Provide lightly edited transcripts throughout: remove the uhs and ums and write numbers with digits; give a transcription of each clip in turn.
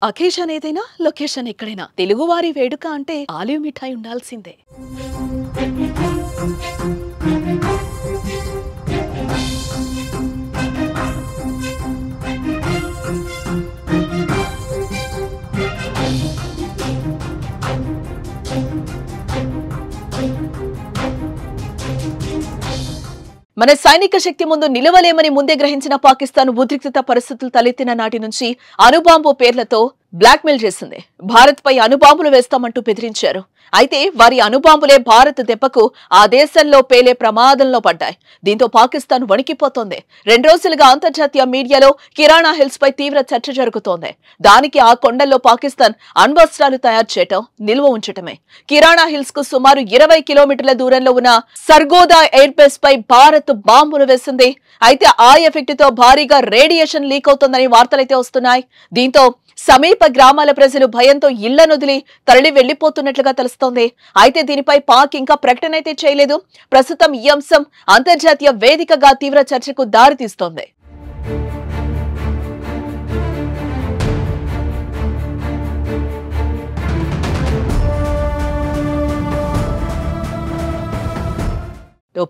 Occasion ఏదైనా location ఎక్కడైనా తెలుగువారి వేడుక అంటే ఆలివ్ మిఠాయి ఉండాల్సిందే. మన సైనిక శక్తి ముందు నిలవలేమని ముందే గ్రహించిన పాకిస్తాన్ ఉద్రిక్తత పరిస్థితులు తలెత్తిన నాటి నుంచి అణుబాంబు పేర్లతో బ్లాక్మెయిల్ చేసింది. భారత్ పై అణుబాంబులు వేస్తామంటూ బెదిరించారు. అయితే వారి అణుబాంబులే భారత్ దెబ్బకు ఆ దేశంలో పేలే ప్రమాదంలో పడ్డాయి. దీంతో పాకిస్తాన్ వణికిపోతోంది. 2 రోజులుగా అంతర్జాతీయ మీడియాలో కిరాణా హిల్స్ పై తీవ్ర చర్చ జరుగుతోంది. దానికి ఆ కొండల్లో పాకిస్తాన్ అణ్వస్త్రాలు తయారు చేయటం, నిల్వ ఉంచటమే. కిరాణా హిల్స్ కు సుమారు 20 కిలోమీటర్ల దూరంలో ఉన్న సర్గోదా ఎయిర్ బేస్ పై భారత్ బాంబులు వేసింది. అయితే ఆ ఎఫెక్ట్ తో భారీగా రేడియేషన్ లీక్ అవుతోందని వార్తలైతే వస్తున్నాయి. దీంతో సమీప గ్రామాల ప్రజలు భయంతో ఇళ్లనొదిలి తరలి వెళ్లిపోతున్నట్లుగా తెలుస్తోంది. అయితే దీనిపై పాక్ ఇంకా ప్రకటన అయితే చేయలేదు. ప్రస్తుతం ఈ అంశం అంతర్జాతీయ వేదికగా తీవ్ర చర్చకు దారితీస్తోంది.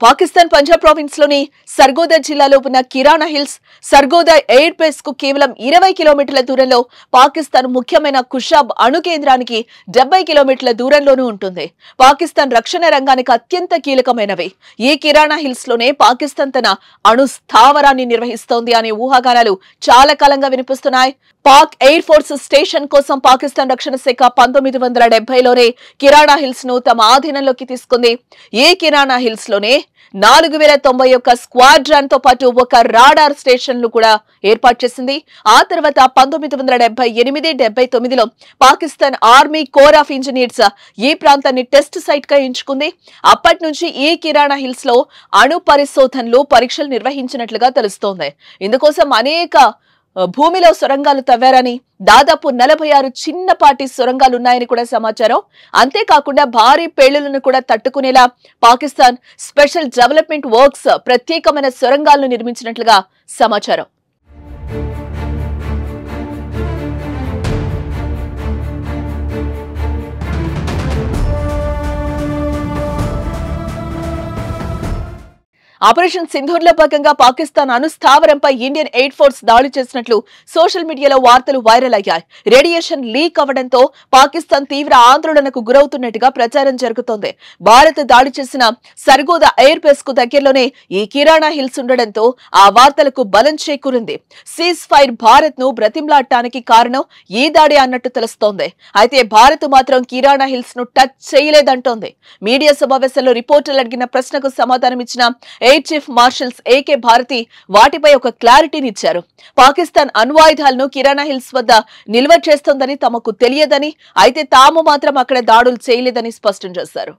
పాకిస్తాన్ పంజాబ్ ప్రావిన్స్ లోని సర్గోదా జిల్లాలో ఉన్న కిరాణా హిల్స్ సర్గోదా ఎయిర్ బేస్ కు కేవలం 20 కిలోమీటర్ల దూరంలో, పాకిస్తాన్ ముఖ్యమైన కుషాబ్ అణు కేంద్రానికి 70 కిలోమీటర్ల దూరంలోనూ ఉంటుంది. పాకిస్తాన్ రక్షణ రంగానికి అత్యంత కీలకమైనవి. ఈ కిరాణా హిల్స్ లోనే పాకిస్తాన్ తన అణు స్థావరాన్ని నిర్వహిస్తోంది అనే ఊహాగానాలు చాలా కాలంగా వినిపిస్తున్నాయి. పాక్ ఎయిర్ ఫోర్స్ స్టేషన్ కోసం పాకిస్తాన్ రక్షణ శాఖ 1970లోనే కిరాణా హిల్స్ ను తమ ఆధీనంలోకి తీసుకుంది. ఈ కిరాణా హిల్స్ లోనే 4091 స్క్వాడ్రాన్ తో పాటు ఒక రాడార్ స్టేషన్లు కూడా ఏర్పాటు చేసింది. ఆ తర్వాత 1978-79లో Pakistan army corps of engineers ఈ ప్రాంతాన్ని టెస్ట్ సైట్ గా ఎంచుకుంది. అప్పటి నుంచి ఈ కిరాణా హిల్స్ లో అణు పరిశోధనలు, పరీక్షలు నిర్వహించినట్లుగా తెలుస్తోంది. ఇందుకోసం అనేక భూమిలో సొరంగాలు తవ్వారని, దాదాపు 46 చిన్నపాటి సొరంగాలున్నాయని కూడా సమాచారం. అంతేకాకుండా భారీ పేలులను కూడా తట్టుకునేలా పాకిస్తాన్ స్పెషల్ డెవలప్మెంట్ వర్క్స్ ప్రత్యేకమైన సొరంగాలను నిర్మించినట్లుగా సమాచారం. ఆపరేషన్ సింధూర్ లో భాగంగా పాకిస్తాన్ అణుస్థావరంపై ఇండియన్ ఎయిర్ ఫోర్స్ దాడి చేసినట్లు సోషల్ మీడియాలో వార్తలు వైరల్ అయ్యాయి. రేడియేషన్ లీక్ అవడంతో పాకిస్తాన్ తీవ్ర ఆందోళనకు గురవుతున్నట్టుగా ప్రచారం జరుగుతోంది. భారత్ దాడి చేసిన సర్గోదా ఎయిర్ బేస్ కు దగ్గరలోనే ఈ కిరాణా హిల్స్ ఉండడంతో ఆ వార్తలకు బలం చేకూరింది. సీజ్ ఫైర్ భారత్ ను బ్రతిమ్లాడటానికి కారణం ఈ దాడి అన్నట్టు తెలుస్తోంది. అయితే భారత్ మాత్రం కిరాణా హిల్స్ ను టచ్ చేయలేదంటోంది. మీడియా సమావేశంలో రిపోర్టర్లు అడిగిన ప్రశ్నకు సమాధానం ఇచ్చిన air chief marshals AK Bharti వాటిపై ఒక క్లారిటీనిచ్చారు. పాకిస్తాన్ అణ్వాయుధాలను కిరాణా హిల్స్ వద్ద నిల్వ చేస్తోందని తమకు తెలియదని, అయితే తాము మాత్రం అక్కడ దాడులు చేయలేదని స్పష్టం చేశారు.